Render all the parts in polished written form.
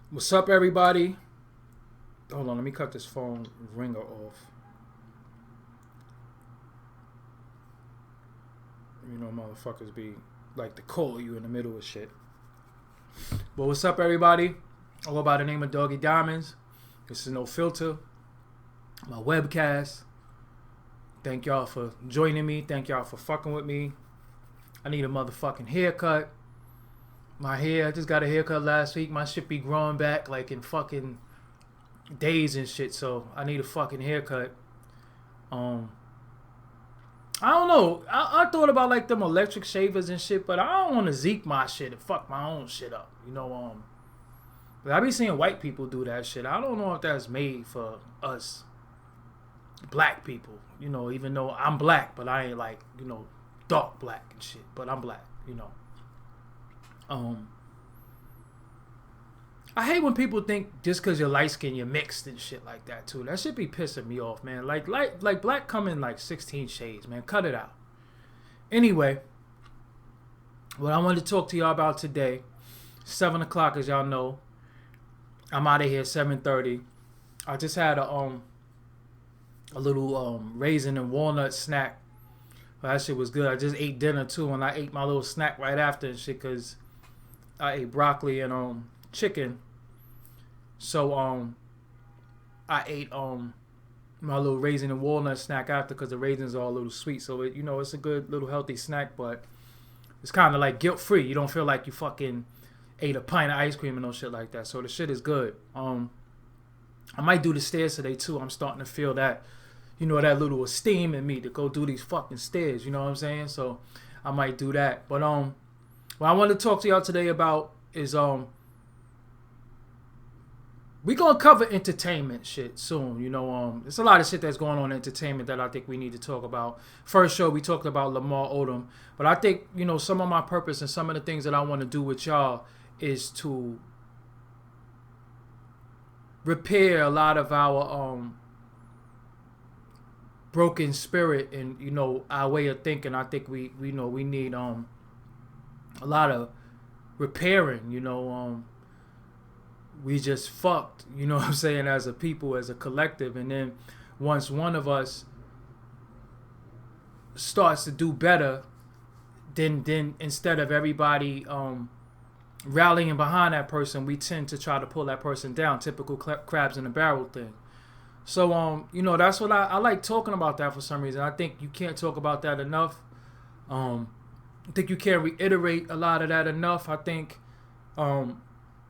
What's up, everybody? Hold on, let me cut this phone ringer off. You know, motherfuckers be like to call you in the middle of shit. But what's up, everybody? I go by the name of Doggie Diamonds. This is No Filter, my webcast. Thank y'all for joining me. Thank y'all for fucking with me. I need a motherfucking haircut. My hair, I just got a haircut last week. My shit be growing back like in fucking days and shit. So I need a fucking haircut. I don't know. I thought about like them electric shavers and shit, but I don't want to Zeke my shit and fuck my own shit up. You know, but I be seeing white people do that shit. I don't know if that's made for us black people. You know, even though I'm black, but I ain't like, you know, dark black and shit. But I'm black, you know. I hate when people think just because you're light skinned you're mixed and shit like that too. That should be pissing me off, man. Like black come in like 16 shades, man. Cut it out. Anyway, what I wanted to talk to y'all about today, 7 o'clock as y'all know. I'm out of here 7:30. I just had a little raisin and walnut snack. That shit was good. I just ate dinner too, and I ate my little snack right after and shit because I ate broccoli and chicken. So I ate my little raisin and walnut snack after because the raisins are a little sweet. So it, you know, it's a good little healthy snack, but it's kind of like guilt free. You don't feel like you fucking ate a pint of ice cream and no shit like that. So the shit is good. I might do the stairs today too. I'm starting to feel that, you know, that little esteem in me to go do these fucking stairs. You know what I'm saying? So I might do that. But what I want to talk to y'all today about is we gonna cover entertainment shit soon. You know, there's a lot of shit that's going on in entertainment that I think we need to talk about. First show we talked about Lamar Odom, but I think, you know, some of my purpose and some of the things that I want to do with y'all is to repair a lot of our broken spirit and, you know, our way of thinking. I think we know we need a lot of repairing. You know, we just fucked, you know what I'm saying, as a people, as a collective. And then once one of us starts to do better, then instead of everybody rallying behind that person, we tend to try to pull that person down. Typical crabs in a barrel thing. So you know, that's what I like talking about that for some reason. I think you can't talk about that enough. I think you can't reiterate a lot of that enough. I think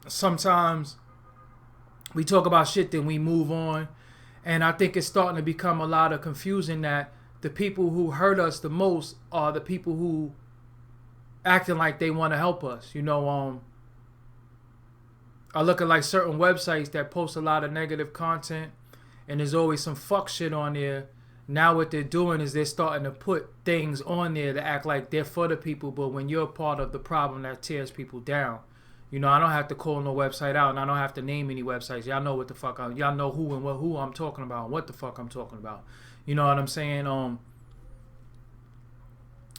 sometimes we talk about shit, then we move on. And I think it's starting to become a lot of confusion that the people who hurt us the most are the people who acting like they want to help us. You know, I look at like certain websites that post a lot of negative content and there's always some fuck shit on there. Now what they're doing is they're starting to put things on there to act like they're for the people, but when you're part of the problem, that tears people down. You know, I don't have to call no website out, and I don't have to name any websites. Y'all know what the fuck y'all know who and who I'm talking about, and what the fuck I'm talking about. You know what I'm saying?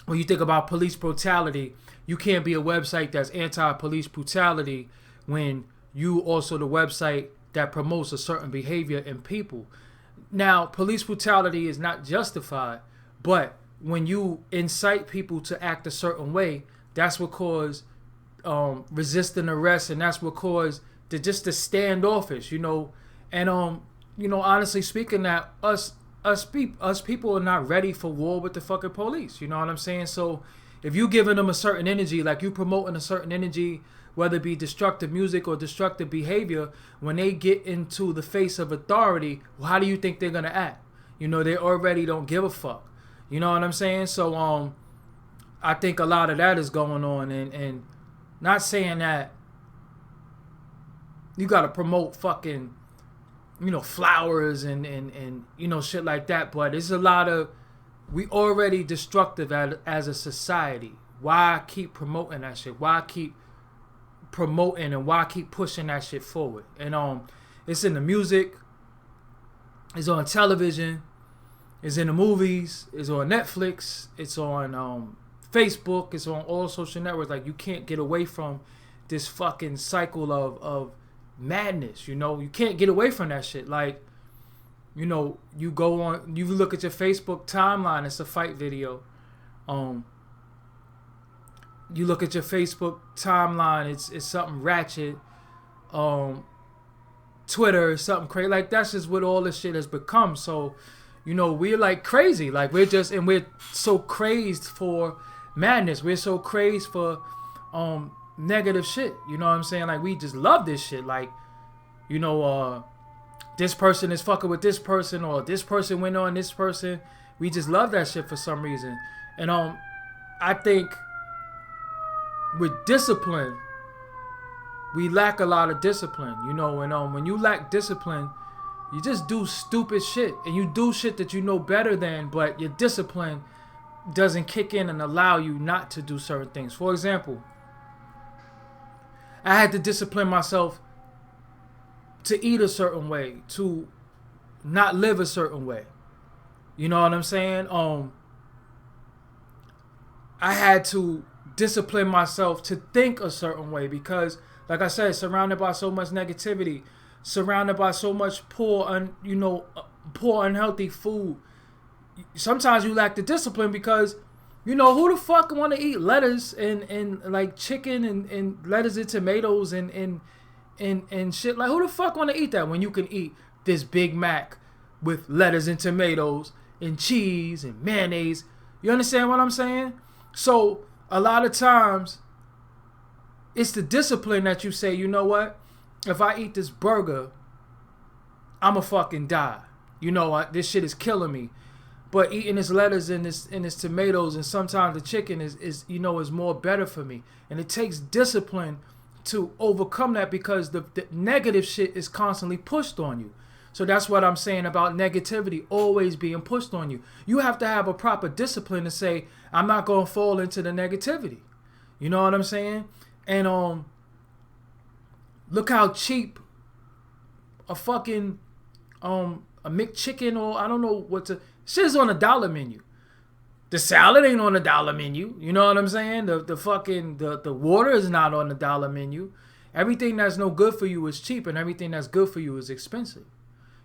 When you think about police brutality, you can't be a website that's anti-police brutality when you also the website that promotes a certain behavior in people. Now, police brutality is not justified, but when you incite people to act a certain way, that's what caused resisting arrest, and that's what caused the standoffish, you know. And you know, honestly speaking, that us people are not ready for war with the fucking police. You know what I'm saying? So if you giving them a certain energy, like you promoting a certain energy, whether it be destructive music or destructive behavior, when they get into the face of authority, well, how do you think they're gonna act? You know, they already don't give a fuck. You know what I'm saying? So I think a lot of that is going on, and not saying that you gotta promote fucking, you know, flowers and you know, shit like that, but it's a lot of, we already destructive as a society. Why keep promoting that shit? Why keep promoting and why keep pushing that shit forward? And it's in the music, it's on television, it's in the movies, it's on Netflix, it's on Facebook, it's on all social networks. Like, you can't get away from this fucking cycle of madness. You know, you can't get away from that shit. Like, you know, you go on, you look at your Facebook timeline, it's a fight video. You look at your Facebook timeline, it's something ratchet. Twitter is something crazy. Like, that's just what all this shit has become. So, you know, we're like crazy. Like, we're so crazed for madness. We're so crazed for negative shit. You know what I'm saying? Like, we just love this shit. Like, you know, this person is fucking with this person, or this person went on this person. We just love that shit for some reason. And I think with discipline, we lack a lot of discipline, you know. And when you lack discipline, you just do stupid shit, and you do shit that you know better than, but your discipline doesn't kick in and allow you not to do certain things. For example, I had to discipline myself to eat a certain way, to not live a certain way. You know what I'm saying? I had to discipline myself to think a certain way because, like I said, surrounded by so much negativity, surrounded by so much poor, unhealthy food. Sometimes you lack the discipline because, you know, who the fuck want to eat lettuce and like chicken and lettuce and tomatoes and shit? Like, who the fuck want to eat that when you can eat this Big Mac with lettuce and tomatoes and cheese and mayonnaise? You understand what I'm saying? So a lot of times it's the discipline that you say, you know what? If I eat this burger, I'ma fucking die. You know what? This shit is killing me. But eating this lettuce and this tomatoes and sometimes the chicken is more better for me. And it takes discipline to overcome that because the negative shit is constantly pushed on you. So that's what I'm saying about negativity always being pushed on you. You have to have a proper discipline to say, I'm not going to fall into the negativity. You know what I'm saying? And look how cheap a fucking a McChicken, or I don't know what to, shit's on $1 menu. The salad ain't on $1 menu. You know what I'm saying? The water is not on $1 menu. Everything that's no good for you is cheap, and everything that's good for you is expensive.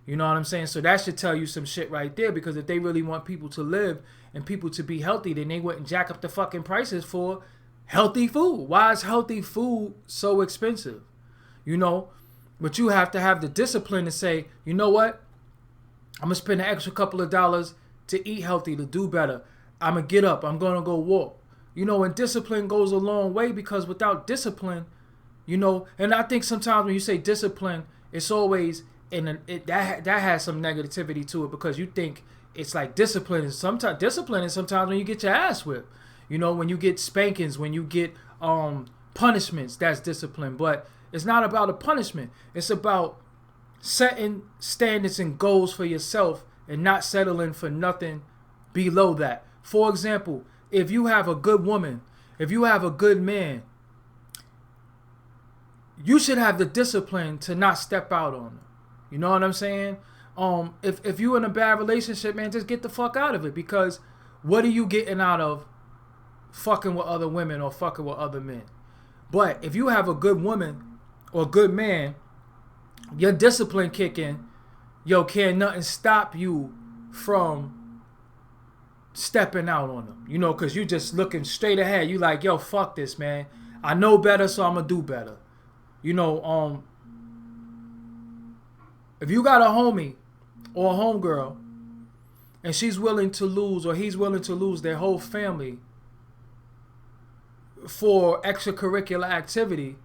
You know what I'm saying? So that should tell you some shit right there, because if they really want people to live and people to be healthy, then they wouldn't jack up the fucking prices for healthy food. Why is healthy food so expensive? You know? But you have to have the discipline to say, you know what? I'm going to spend an extra couple of dollars to eat healthy, to do better. I'm going to get up. I'm going to go walk. You know, and discipline goes a long way, because without discipline, you know, and I think sometimes when you say discipline, it's always that has some negativity to it, because you think it's like discipline is sometimes when you get your ass whipped. You know, when you get spankings, when you get punishments, that's discipline. But it's not about a punishment. It's about setting standards and goals for yourself and not settling for nothing below that. For example, if you have a good woman, if you have a good man, you should have the discipline to not step out on them. You know what I'm saying? If you're in a bad relationship, man, just get the fuck out of it, because what are you getting out of fucking with other women or fucking with other men? But if you have a good woman or good man, your discipline kick in, can't nothing stop you from stepping out on them. You know, because you just looking straight ahead. You like, yo, fuck this, man. I know better, so I'm going to do better. You know, if you got a homie or a homegirl and she's willing to lose, or he's willing to lose their whole family for extracurricular activity,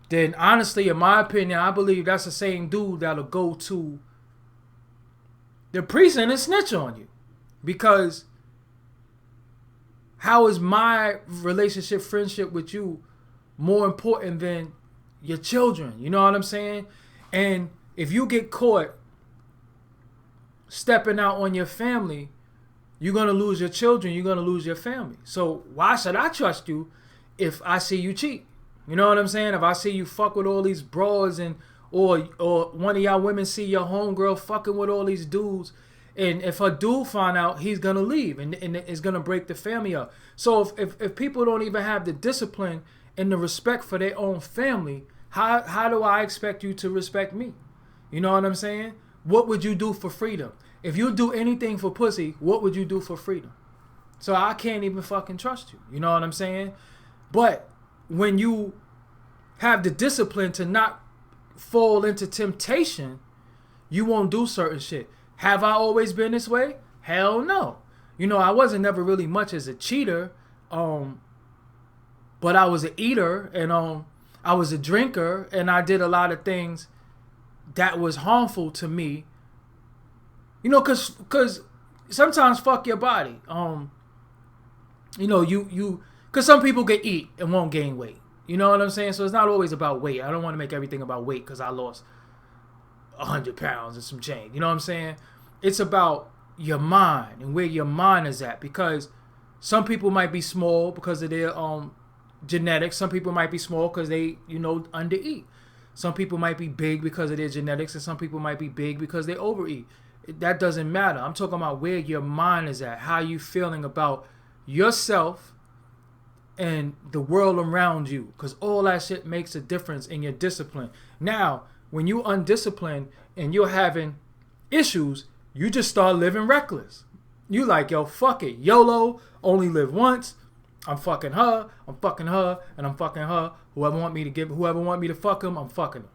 then honestly, in my opinion, I believe that's the same dude that'll go to the precinct and snitch on you. Because how is my relationship, friendship with you more important than your children? You know what I'm saying? And if you get caught stepping out on your family, you're going to lose your children, you're going to lose your family. So why should I trust you if I see you cheat? You know what I'm saying? If I see you fuck with all these bros, or one of y'all women see your homegirl fucking with all these dudes, and if a dude find out, he's going to leave and it's going to break the family up. So if people don't even have the discipline and the respect for their own family, how do I expect you to respect me? You know what I'm saying? What would you do for freedom? If you do anything for pussy, what would you do for freedom? So I can't even fucking trust you. You know what I'm saying? But when you have the discipline to not fall into temptation, you won't do certain shit. Have I always been this way? Hell no. You know, I wasn't never really much as a cheater, but I was an eater, and I was a drinker, and I did a lot of things that was harmful to me. You know, cause sometimes fuck your body. You know, cause some people can eat and won't gain weight. You know what I'm saying? So it's not always about weight. I don't want to make everything about weight because I lost 100 pounds and some change. You know what I'm saying? It's about your mind and where your mind is at, because some people might be small because of their genetics. Some people might be small because they, undereat. Some people might be big because of their genetics, and some people might be big because they overeat. That doesn't matter. I'm talking about where your mind is at, how you feeling about yourself and the world around you, because all that shit makes a difference in your discipline. Now, when you undisciplined and you're having issues, you just start living reckless. You like, yo, fuck it. YOLO, only live once. I'm fucking her, and I'm fucking her. Whoever want me to fuck him, I'm fucking him.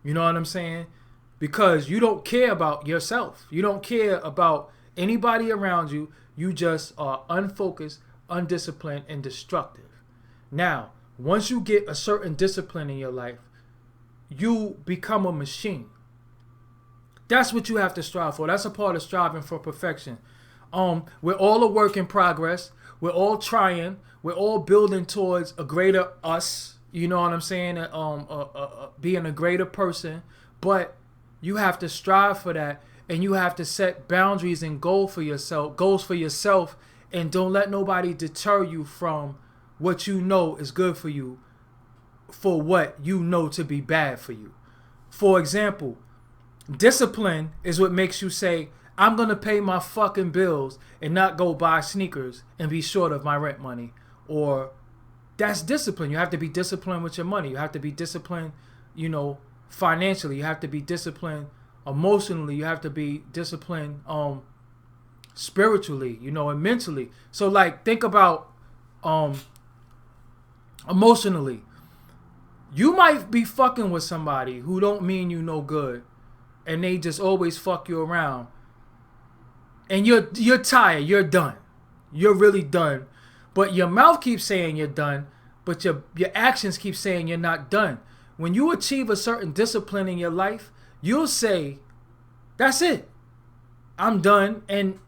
You know what I'm saying? Because you don't care about yourself. You don't care about anybody around you. You just are unfocused, undisciplined, and destructive. Now, once you get a certain discipline in your life, you become a machine. That's what you have to strive for. That's a part of striving for perfection. We're all a work in progress. We're all trying. We're all building towards a greater us. You know what I'm saying? Being a greater person. But you have to strive for that, and you have to set boundaries and goals for yourself, and don't let nobody deter you from what you know is good for you for what you know to be bad for you. For example, discipline is what makes you say, I'm going to pay my fucking bills and not go buy sneakers and be short of my rent money. Or that's discipline. You have to be disciplined with your money. You have to be disciplined, financially. You have to be disciplined emotionally. You have to be disciplined spiritually, and mentally. So like, think about emotionally. You might be fucking with somebody who don't mean you no good, and they just always fuck you around. And you're tired, you're done. You're really done. But your mouth keeps saying you're done, but your actions keep saying you're not done. When you achieve a certain discipline in your life, you'll say, that's it. I'm done, and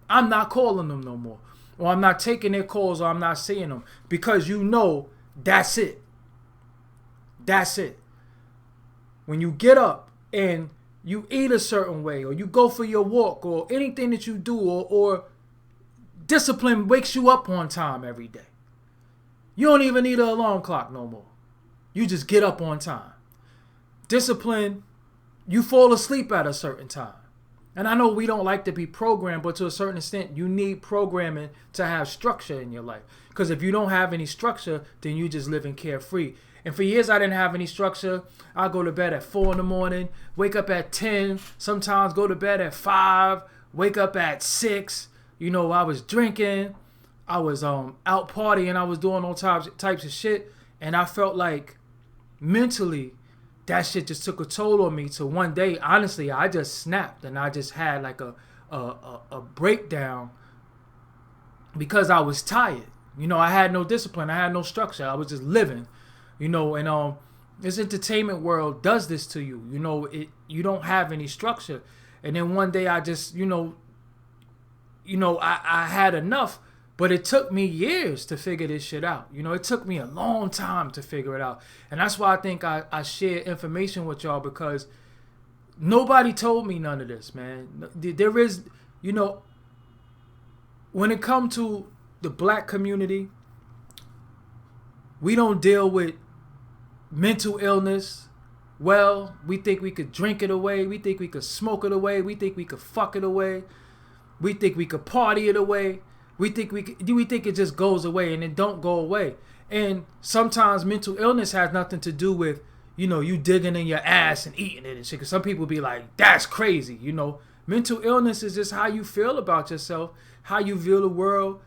I'm not calling them no more. Or I'm not taking their calls, or I'm not seeing them. Because that's it. That's it. When you get up and you eat a certain way, or you go for your walk, or anything that you do, or discipline wakes you up on time every day. You don't even need an alarm clock no more. You just get up on time. Discipline, you fall asleep at a certain time. And I know we don't like to be programmed, but to a certain extent, you need programming to have structure in your life. Because if you don't have any structure, then you just living carefree. And for years, I didn't have any structure. I go to bed at 4 in the morning, wake up at 10, sometimes go to bed at 5, wake up at 6. I was drinking, I was out partying, I was doing all types of shit. And I felt like mentally, that shit just took a toll on me. To one day, honestly, I just snapped, and I just had like a breakdown because I was tired. I had no discipline, I had no structure, I was just living. And this entertainment world does this to you. You don't have any structure. And then one day I just, I had enough, but it took me years to figure this shit out. It took me a long time to figure it out. And that's why I think I share information with y'all, because nobody told me none of this, man. There is, when it comes to the black community, we don't deal with mental illness. Well, we think we could drink it away. We think we could smoke it away. We think we could fuck it away. We think we could party it away. We think it just goes away, and it don't go away. And sometimes mental illness has nothing to do with you digging in your ass and eating it and shit. Cause some people be like, that's crazy. Mental illness is just how you feel about yourself, how you view the world,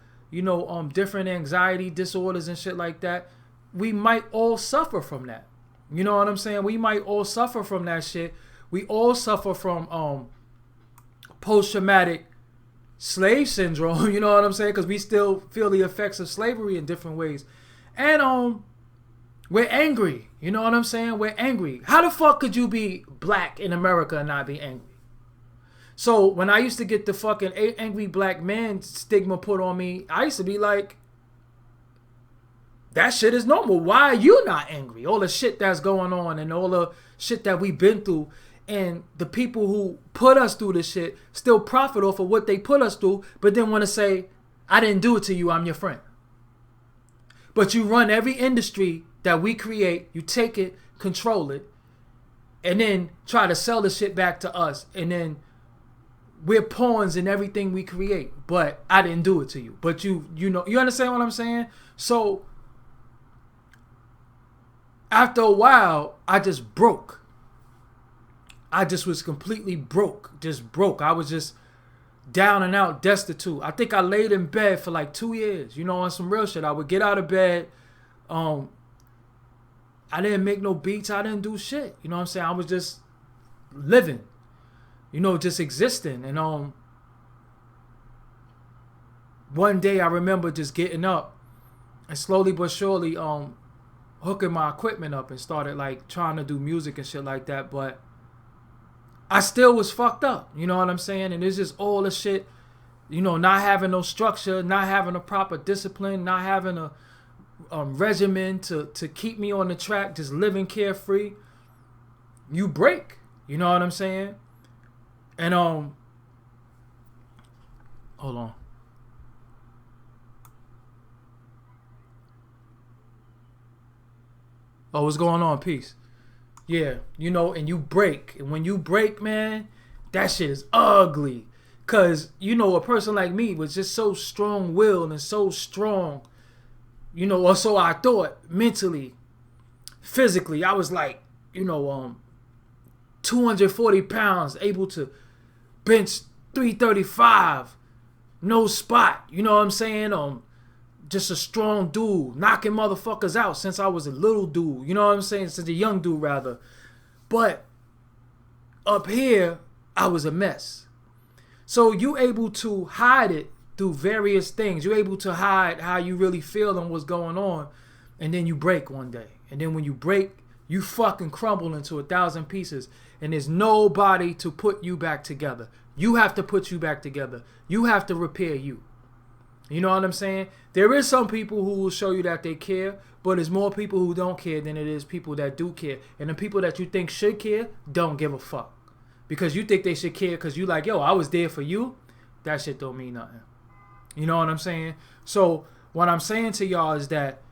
different anxiety disorders and shit like that. We might all suffer from that. You know what I'm saying? We might all suffer from that shit. We all suffer from post-traumatic slave syndrome, you know what I'm saying? Because we still feel the effects of slavery in different ways. And we're angry, you know what I'm saying? We're angry. How the fuck could you be black in America and not be angry? So when I used to get the fucking angry black man stigma put on me, I used to be like, that shit is normal. Why are you not angry? All the shit that's going on and all the shit that we've been through, and the people who put us through this shit still profit off of what they put us through, but then want to say, I didn't do it to you, I'm your friend. But you run every industry that we create, you take it, control it, and then try to sell the shit back to us, and then we're pawns in everything we create, but I didn't do it to you. But you understand what I'm saying? So after a while, I just broke. I just was completely broke. I was just down and out, destitute. I think I laid in bed for like 2 years, on some real shit. I would get out of bed. I didn't make no beats. I didn't do shit. You know what I'm saying? I was just living, just existing. And one day I remember just getting up and slowly but surely hooking my equipment up and started like trying to do music and shit like that. But I still was fucked up, you know what I'm saying? And it's just all the shit, not having no structure, not having a proper discipline, not having a regimen to keep me on the track, just living carefree. You break, you know what I'm saying? And hold on. Oh, what's going on? Peace. Yeah, and you break. And when you break, man, that shit is ugly. Because, a person like me was just so strong-willed and so strong, or so I thought, mentally, physically. I was like, 240 pounds, able to bench 335, no spot. You know what I'm saying? Just a strong dude, knocking motherfuckers out since I was a little dude. You know what I'm saying? Since a young dude, rather. But up here, I was a mess. So you able to hide it through various things. You're able to hide how you really feel and what's going on. And then you break one day. And then when you break, you fucking crumble into 1,000 pieces. And there's nobody to put you back together. You have to put you back together. You have to repair you. You know what I'm saying? There is some people who will show you that they care, but there's more people who don't care than it is people that do care. And the people that you think should care don't give a fuck. Because you think they should care because you like, yo, I was there for you. That shit don't mean nothing. You know what I'm saying? So what I'm saying to y'all is that,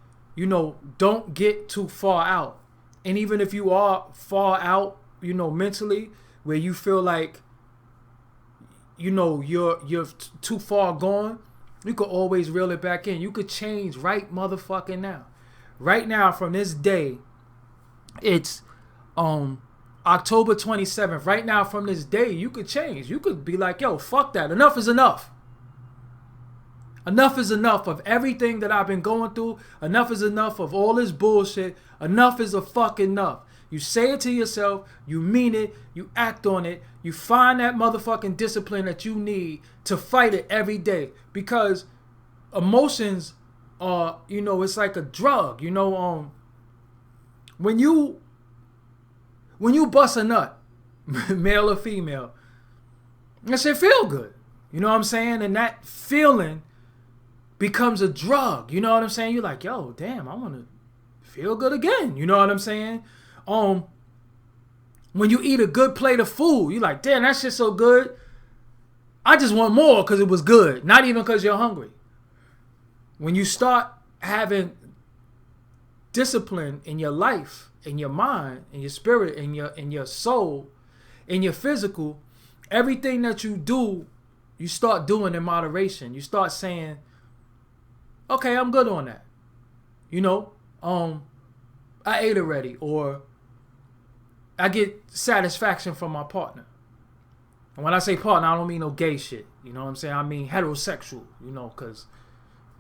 don't get too far out. And even if you are far out, mentally, where you feel like, you're too far gone, you could always reel it back in. You could change right motherfucking now. Right now, from this day, it's October 27th. Right now, from this day, you could change. You could be like, yo, fuck that. Enough is enough. Enough is enough of everything that I've been going through. Enough is enough of all this bullshit. Enough is a fuck enough. You say it to yourself, you mean it, you act on it, you find that motherfucking discipline that you need to fight it every day. Because emotions are, it's like a drug. When you bust a nut, male or female, that shit feel good. You know what I'm saying? And that feeling becomes a drug. You know what I'm saying? You're like, yo, damn, I want to feel good again. You know what I'm saying? When you eat a good plate of food, you're like, damn, that shit's so good. I just want more because it was good. Not even because you're hungry. When you start having discipline in your life, in your mind, in your spirit, in your soul, in your physical, everything that you do, you start doing in moderation. You start saying, okay, I'm good on that. I ate already, or I get satisfaction from my partner. And when I say partner, I don't mean no gay shit. You know what I'm saying? I mean heterosexual, you know, because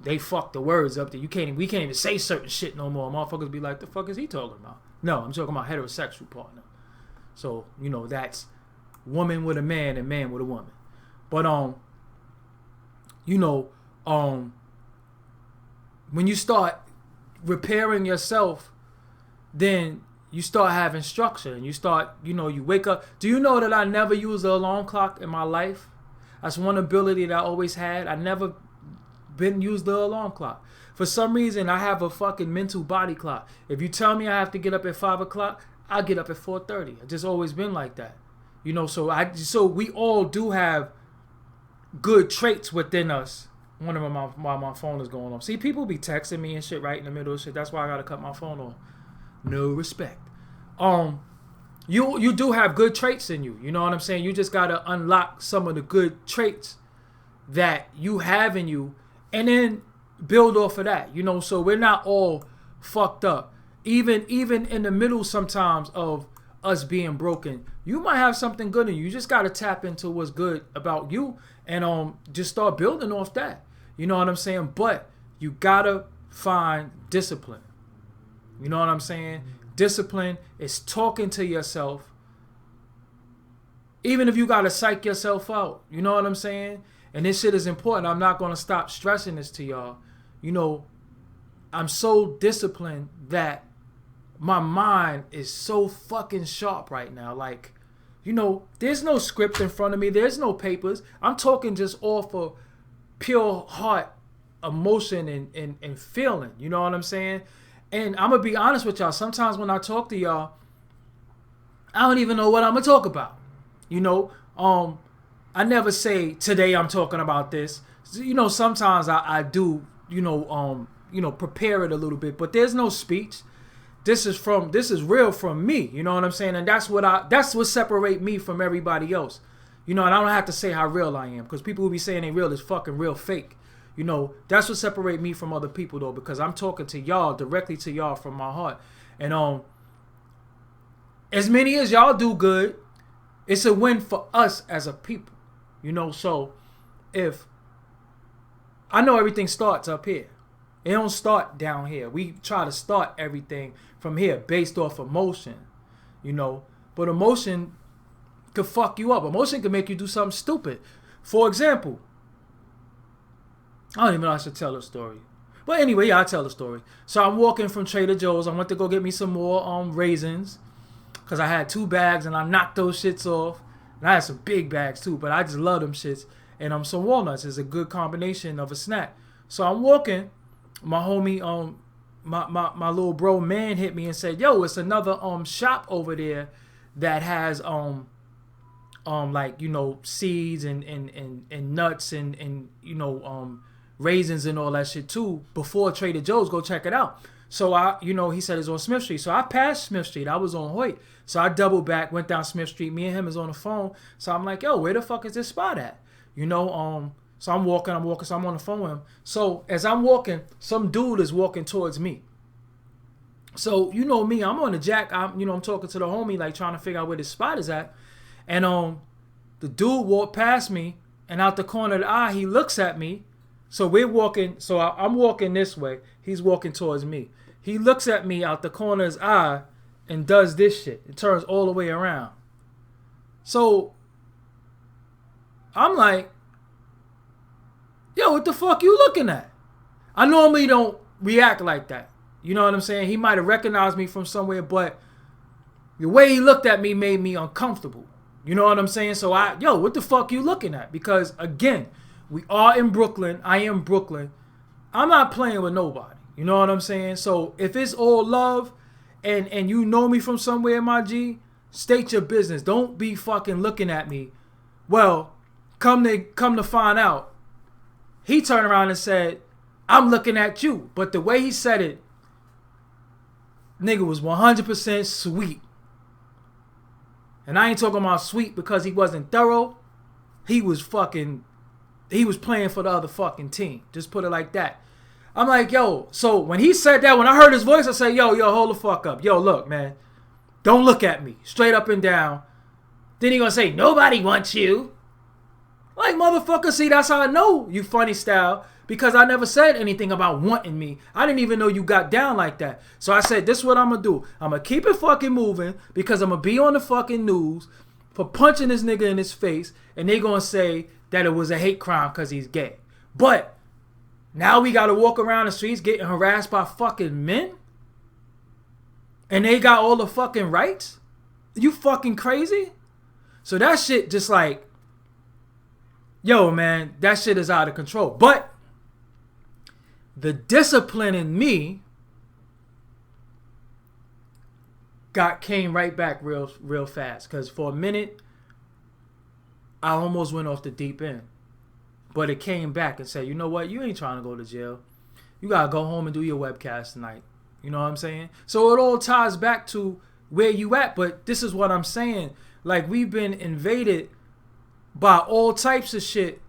they fuck the words up that we can't even say certain shit no more. Motherfuckers be like, the fuck is he talking about? No, I'm talking about heterosexual partner. So, you know, that's woman with a man and man with a woman. But you know, when you start repairing yourself, then you start having structure and you start, you know, you wake up. Do you know that I never used an alarm clock in my life? That's one ability that I always had. I never been used the alarm clock. For some reason, I have a fucking mental body clock. If you tell me I have to get up at 5 o'clock, I get up at 4:30. I've just always been like that. You know, so we all do have good traits within us. One of them while my phone is going off. See, people be texting me and shit right in the middle of shit. That's why I gotta cut my phone off. No respect. You do have good traits in you. You know what I'm saying? You just gotta unlock some of the good traits that you have in you and then build off of that. You know, so we're not all fucked up. Even in the middle sometimes of us being broken, you might have something good in you. You just gotta tap into what's good about you and just start building off that. You know what I'm saying? But you gotta find discipline. You know what I'm saying? Discipline is talking to yourself. Even if you gotta psych yourself out. You know what I'm saying? And this shit is important. I'm not gonna stop stressing this to y'all. You know, I'm so disciplined that my mind is so fucking sharp right now. Like, you know, there's no script in front of me. There's no papers. I'm talking just off of pure heart, emotion, and feeling. You know what I'm saying? And I'm going to be honest with y'all. Sometimes when I talk to y'all, I don't even know what I'm going to talk about. You know, I never say, today I'm talking about this. You know, sometimes I do, you know, prepare it a little bit. But there's no speech. This is real from me, you know what I'm saying? And that's what separate me from everybody else. You know, and I don't have to say how real I am, because people who be saying they real is fucking real fake. You know, that's what separate me from other people though, because I'm talking to y'all, directly to y'all from my heart. And as many as y'all do good, it's a win for us as a people. You know, so if I know everything starts up here. It don't start down here. We try to start everything from here based off emotion, you know. But emotion could fuck you up. Emotion could make you do something stupid. For example, I don't even know if I should tell a story. But anyway, yeah, I'll tell the story. So I'm walking from Trader Joe's. I went to go get me some more raisins because I had 2 bags and I knocked those shits off. And I had some big bags too, but I just love them shits. And some walnuts is a good combination of a snack. So I'm walking. My homie, my little bro man hit me and said, "Yo, it's another shop over there that has like, you know, seeds and nuts and you know raisins and all that shit too. Before Trader Joe's, go check it out." So he said it's on Smith Street. So I passed Smith Street. I was on Hoyt. So I doubled back, went down Smith Street. Me and him is on the phone. So I'm like, "Yo, where the fuck is this spot at?" You know, so I'm walking, so I'm on the phone with him. So as I'm walking, some dude is walking towards me. So, you know me, I'm on the jack. I'm talking to the homie, like trying to figure out where this spot is at. And the dude walked past me, and out the corner of the eye, he looks at me. So we're walking, so I'm walking this way. He's walking towards me. He looks at me out the corner of his eye and does this shit. It turns all the way around. So I'm like, "Yo, what the fuck you looking at?" I normally don't react like that. You know what I'm saying? He might have recognized me from somewhere, but the way he looked at me made me uncomfortable. You know what I'm saying? So what the fuck you looking at? Because again, we are in Brooklyn. I am Brooklyn. I'm not playing with nobody. You know what I'm saying? So if it's all love and you know me from somewhere, my G, state your business. Don't be fucking looking at me. Well, come to find out, he turned around and said, "I'm looking at you." But the way he said it, nigga was 100% sweet. And I ain't talking about sweet because he wasn't thorough. He was playing for the other fucking team. Just put it like that. I'm like, yo, so when he said that, when I heard his voice, I said, yo, hold the fuck up. Yo, look, man, Don't look at me. Straight up and down. Then he gonna say, nobody wants you. Like, motherfucker, see, that's how I know you funny style. Because I never said anything about wanting me. I didn't even know you got down like that. So I said, this is what I'm going to do. I'm going to keep it fucking moving because I'm going to be on the fucking news for punching this nigga in his face. And they going to say that it was a hate crime because he's gay. But now we got to walk around the streets getting harassed by fucking men? And they got all the fucking rights? You fucking crazy? So that shit just like, yo, man, that shit is out of control. But the discipline in me came right back real fast. Because for a minute, I almost went off the deep end. But it came back and said, you know what? You ain't trying to go to jail. You got to go home and do your webcast tonight. You know what I'm saying? So it all ties back to where you at. But this is what I'm saying. Like, we've been invaded by all types of shit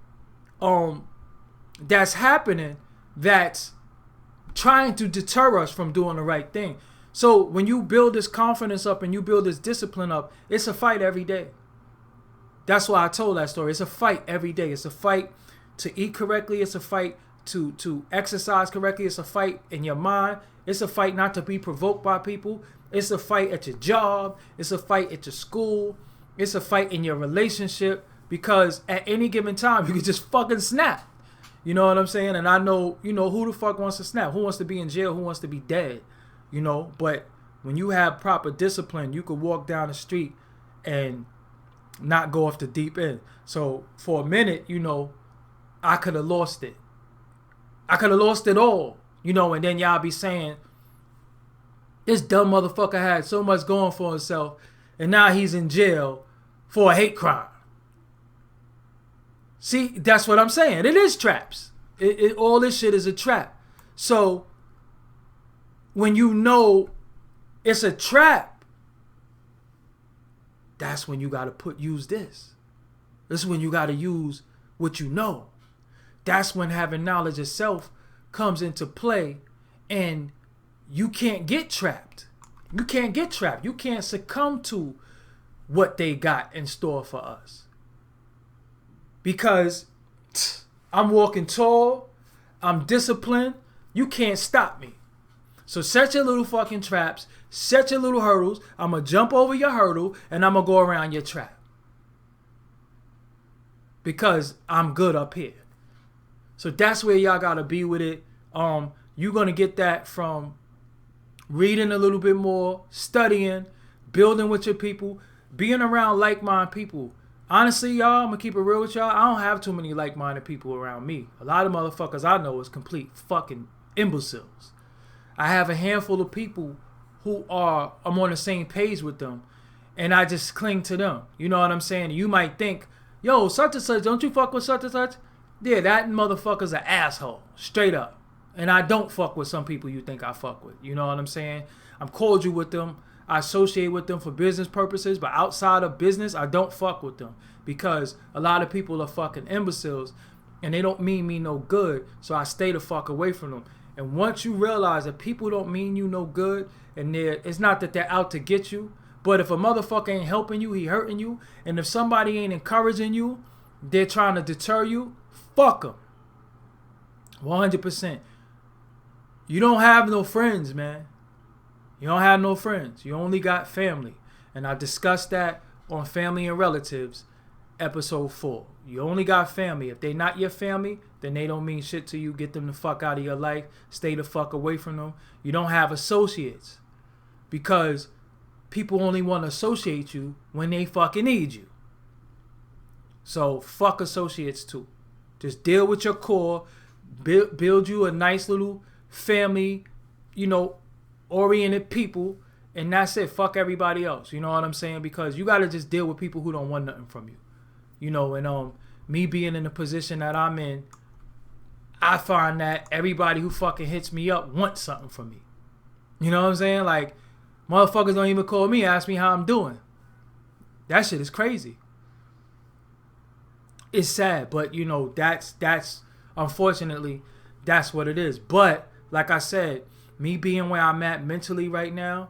that's happening, that's trying to deter us from doing the right thing. So when you build this confidence up and you build this discipline up, it's a fight every day. That's why I told that story. It's a fight every day. It's a fight to eat correctly. It's a fight to exercise correctly. It's a fight in your mind. It's a fight not to be provoked by people. It's a fight at your job. It's a fight at your school. It's a fight in your relationship, because at any given time you can just fucking snap. You know what I'm saying? And I know, you know, who the fuck wants to snap? Who wants to be in jail? Who wants to be dead? You know, but when you have proper discipline, you could walk down the street and not go off the deep end. So for a minute, you know, I could have lost it. I could have lost it all, you know, and then y'all be saying, this dumb motherfucker had so much going for himself and now he's in jail for a hate crime. See, that's what I'm saying. It is traps. All this shit is a trap. So when you know it's a trap, that's when you got to use this. This is when you got to use what you know. That's when having knowledge of self comes into play, and you can't get trapped. You can't get trapped. You can't succumb to what they got in store for us. Because I'm walking tall, I'm disciplined, you can't stop me. So set your little fucking traps, set your little hurdles. I'm going to jump over your hurdle and I'm going to go around your trap. Because I'm good up here. So that's where y'all got to be with it. You're going to get that from reading a little bit more, studying, building with your people, being around like-minded people. Honestly, y'all, I'm going to keep it real with y'all. I don't have too many like-minded people around me. A lot of motherfuckers I know is complete fucking imbeciles. I have a handful of people who I'm on the same page with them, and I just cling to them. You know what I'm saying? You might think, yo, such and such, don't you fuck with such and such? Yeah, that motherfucker's an asshole, straight up. And I don't fuck with some people you think I fuck with. You know what I'm saying? I'm cordial with them. I associate with them for business purposes, but outside of business, I don't fuck with them because a lot of people are fucking imbeciles and they don't mean me no good, so I stay the fuck away from them. And once you realize that people don't mean you no good, and it's not that they're out to get you, but if a motherfucker ain't helping you, he hurting you, and if somebody ain't encouraging you, they're trying to deter you, fuck them. 100%. You don't have no friends, man. You don't have no friends. You only got family. And I discussed that on Family and Relatives, episode 4. You only got family. If they not your family, then they don't mean shit to you. Get them the fuck out of your life. Stay the fuck away from them. You don't have associates. Because people only want to associate you when they fucking need you. So fuck associates too. Just deal with your core. Build you a nice little family, you know, oriented people, and that's it. Fuck everybody else. You know what I'm saying? Because you got to just deal with people who don't want nothing from you. You know, and me being in the position that I'm in, I find that everybody who fucking hits me up wants something from me. You know what I'm saying? Like, motherfuckers don't even call me, ask me how I'm doing. That shit is crazy. It's sad, but you know, that's unfortunately, that's what it is. But like I said, me being where I'm at mentally right now,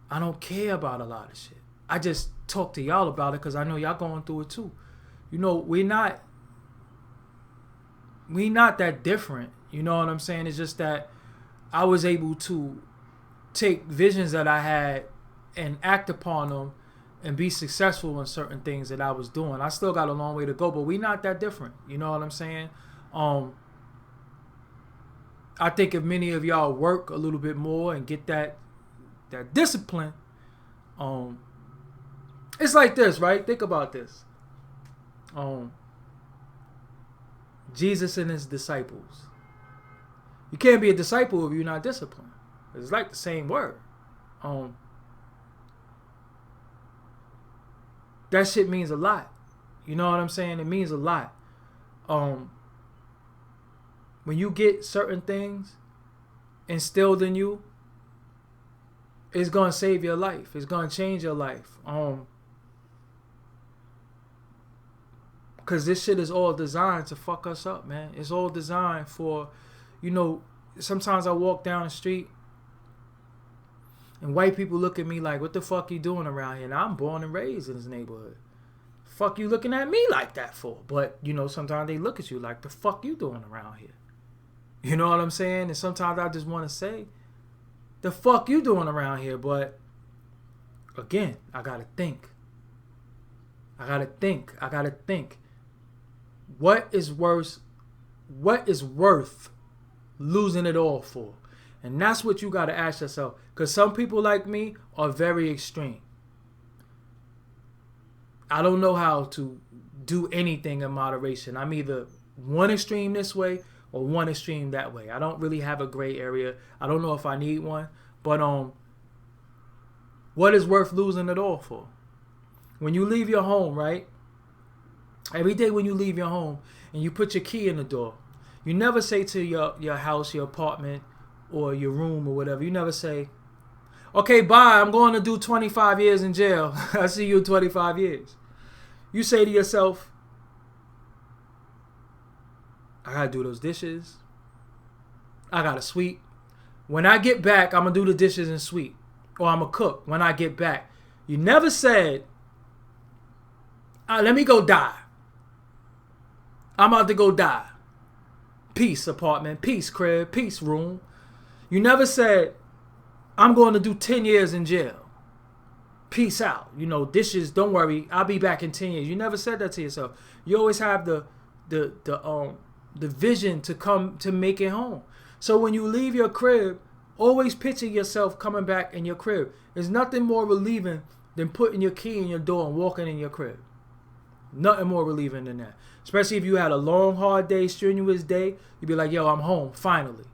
I don't care about a lot of shit. I just talk to y'all about it because I know y'all going through it too. You know, we not that different. You know what I'm saying? It's just that I was able to take visions that I had and act upon them and be successful in certain things that I was doing. I still got a long way to go, but we not that different. You know what I'm saying? I think if many of y'all work a little bit more and get that discipline, it's like this, right? Think about this. Jesus and his disciples. You can't be a disciple if you're not disciplined. It's like the same word. That shit means a lot. You know what I'm saying? It means a lot. When you get certain things instilled in you, it's going to save your life. It's going to change your life. Because this shit is all designed to fuck us up, man. It's all designed for, you know, sometimes I walk down the street and white people look at me like, what the fuck you doing around here? And I'm born and raised in this neighborhood. Fuck you looking at me like that for? But, you know, sometimes they look at you like, the fuck you doing around here? You know what I'm saying? And sometimes I just want to say, the fuck you doing around here? But, again, I got to think. I got to think. What is worth losing it all for? And that's what you got to ask yourself. Because some people like me are very extreme. I don't know how to do anything in moderation. I'm either one extreme this way or one extreme that way. I don't really have a gray area. I don't know if I need one. But what is worth losing it all for? When you leave your home, right? Every day when you leave your home and you put your key in the door, you never say to your house, your apartment, or your room or whatever, you never say, okay, bye, I'm going to do 25 years in jail. I see you in 25 years. You say to yourself, I got to do those dishes. I got to sweep. When I get back, I'm going to do the dishes and sweep. Or I'm going to cook when I get back. You never said, let me go die. I'm about to go die. Peace, apartment. Peace, crib. Peace, room. You never said, I'm going to do 10 years in jail. Peace out. You know, dishes, don't worry. I'll be back in 10 years. You never said that to yourself. You always have the vision to come to make it home. So when you leave your crib, always picture yourself coming back in your crib. There's nothing more relieving than putting your key in your door and walking in your crib. Nothing more relieving than that. Especially if you had a long, hard day, strenuous day, you'd be like, yo, I'm home, finally.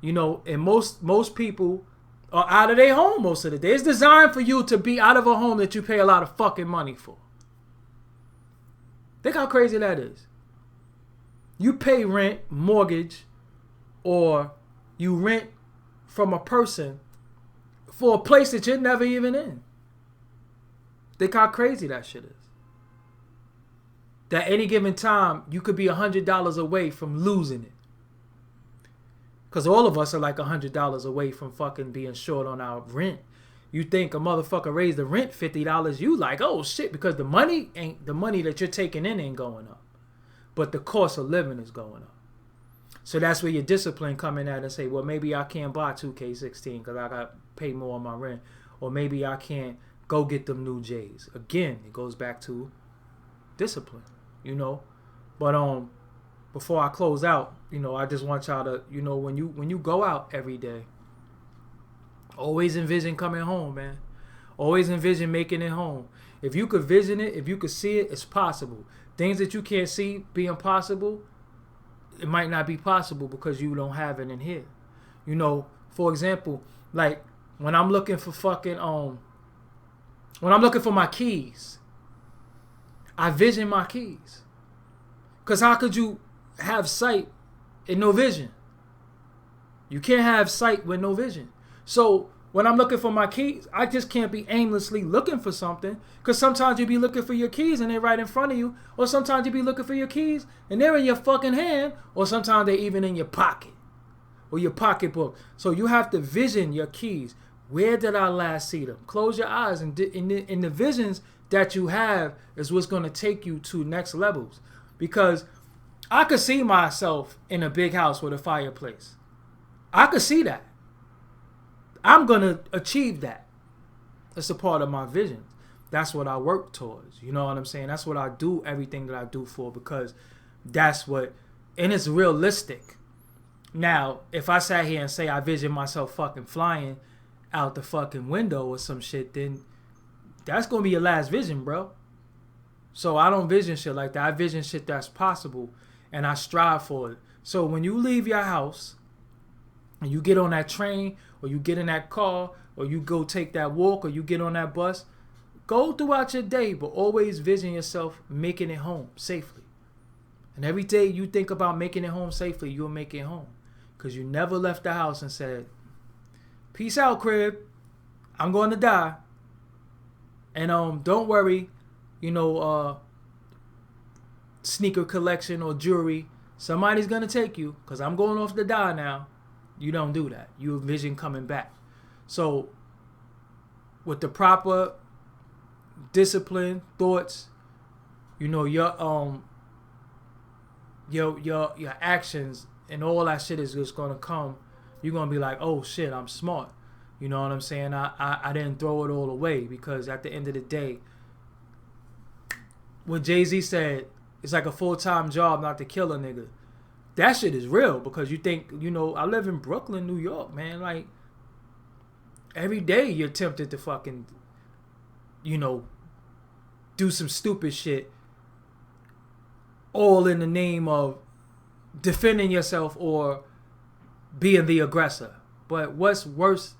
You know, and most people are out of their home most of the day. It's designed for you to be out of a home that you pay a lot of fucking money for. Think how crazy that is. You pay rent, mortgage, or you rent from a person for a place that you're never even in. Think how crazy that shit is. That any given time, you could be $100 away from losing it. Because all of us are like $100 away from fucking being short on our rent. You think a motherfucker raised the rent $50, you like, oh shit, because the money that you're taking in ain't going up. But the cost of living is going up. So that's where your discipline come in at and say, well, maybe I can't buy 2K16 because I got to pay more on my rent. Or maybe I can't go get them new J's. Again, it goes back to discipline, you know. But before I close out, you know, I just want y'all to, you know, when you go out every day, always envision coming home, man. Always envision making it home. If you could vision it, if you could see it, it's possible. Things that you can't see being possible, it might not be possible because you don't have it in here. You know, for example, like when I'm looking for fucking when I'm looking for my keys, I vision my keys. Cause how could you have sight and no vision? You can't have sight with no vision. So when I'm looking for my keys, I just can't be aimlessly looking for something. Because sometimes you be looking for your keys and they're right in front of you. Or sometimes you be looking for your keys and they're in your fucking hand. Or sometimes they're even in your pocket or your pocketbook. So you have to vision your keys. Where did I last see them? Close your eyes, and in the visions that you have is what's going to take you to next levels. Because I could see myself in a big house with a fireplace. I could see that. I'm going to achieve that. It's a part of my vision. That's what I work towards. You know what I'm saying? That's what I do everything that I do for, because that's what, and it's realistic. Now, if I sat here and say I vision myself fucking flying out the fucking window or some shit, then that's going to be your last vision, bro. So I don't vision shit like that. I vision shit that's possible, and I strive for it. So when you leave your house and you get on that train, or you get in that car, or you go take that walk, or you get on that bus, go throughout your day, but always vision yourself making it home safely. And every day you think about making it home safely, you'll make it home. Because you never left the house and said, peace out, crib. I'm going to die. And don't worry, sneaker collection or jewelry, somebody's going to take you, because I'm going off to die now. You don't do that. You envision coming back. So with the proper discipline, thoughts, your actions and all that shit is just gonna come. You're gonna be like, oh shit, I'm smart. You know what I'm saying? I didn't throw it all away, because at the end of the day, when Jay-Z said it's like a full-time job not to kill a nigga, that shit is real. Because you think, I live in Brooklyn, New York, man. Like, every day you're tempted to fucking, do some stupid shit, all in the name of defending yourself or being the aggressor. But what's worse?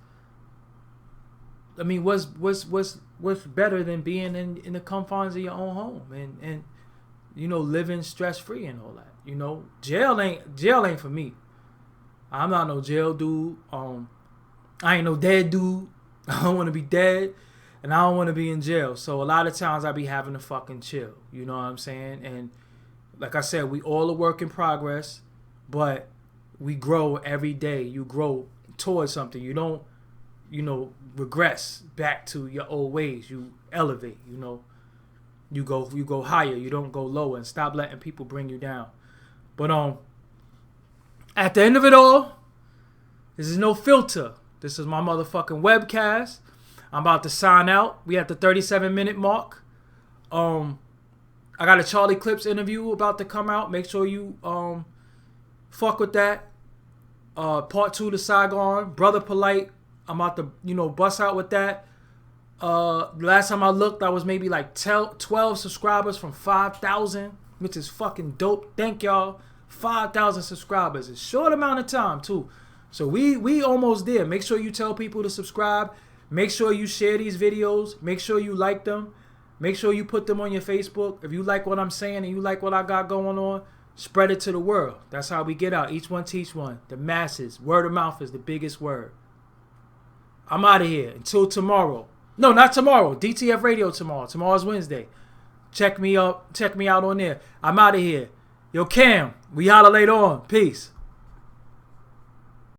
I mean, what's better than being in the confines of your own home and living stress free and all that? Jail ain't for me. I'm not no jail dude. I ain't no dead dude. I don't want to be dead, and I don't want to be in jail. So a lot of times I be having to fucking chill. You know what I'm saying? And like I said, we all a work in progress, but we grow every day. You grow towards something. You don't, regress back to your old ways. You elevate. You go higher. You don't go lower. And stop letting people bring you down. But at the end of it all, this is no filter. This is my motherfucking webcast. I'm about to sign out. We at the 37-minute mark. I got a Charlie Clips interview about to come out. Make sure you fuck with that. Part 2 to Saigon. Brother Polite. I'm about to, bust out with that. Last time I looked, I was maybe like 12 subscribers from 5,000, which is fucking dope. Thank y'all. 5,000 subscribers. It's a short amount of time, too. So we almost there. Make sure you tell people to subscribe. Make sure you share these videos. Make sure you like them. Make sure you put them on your Facebook. If you like what I'm saying and you like what I got going on, spread it to the world. That's how we get out. Each one teach one. The masses. Word of mouth is the biggest word. I'm out of here. Until tomorrow. No, not tomorrow. DTF Radio tomorrow. Tomorrow's Wednesday. Check me up. Check me out on there. I'm out of here. Yo, Cam. We holla later on. Peace.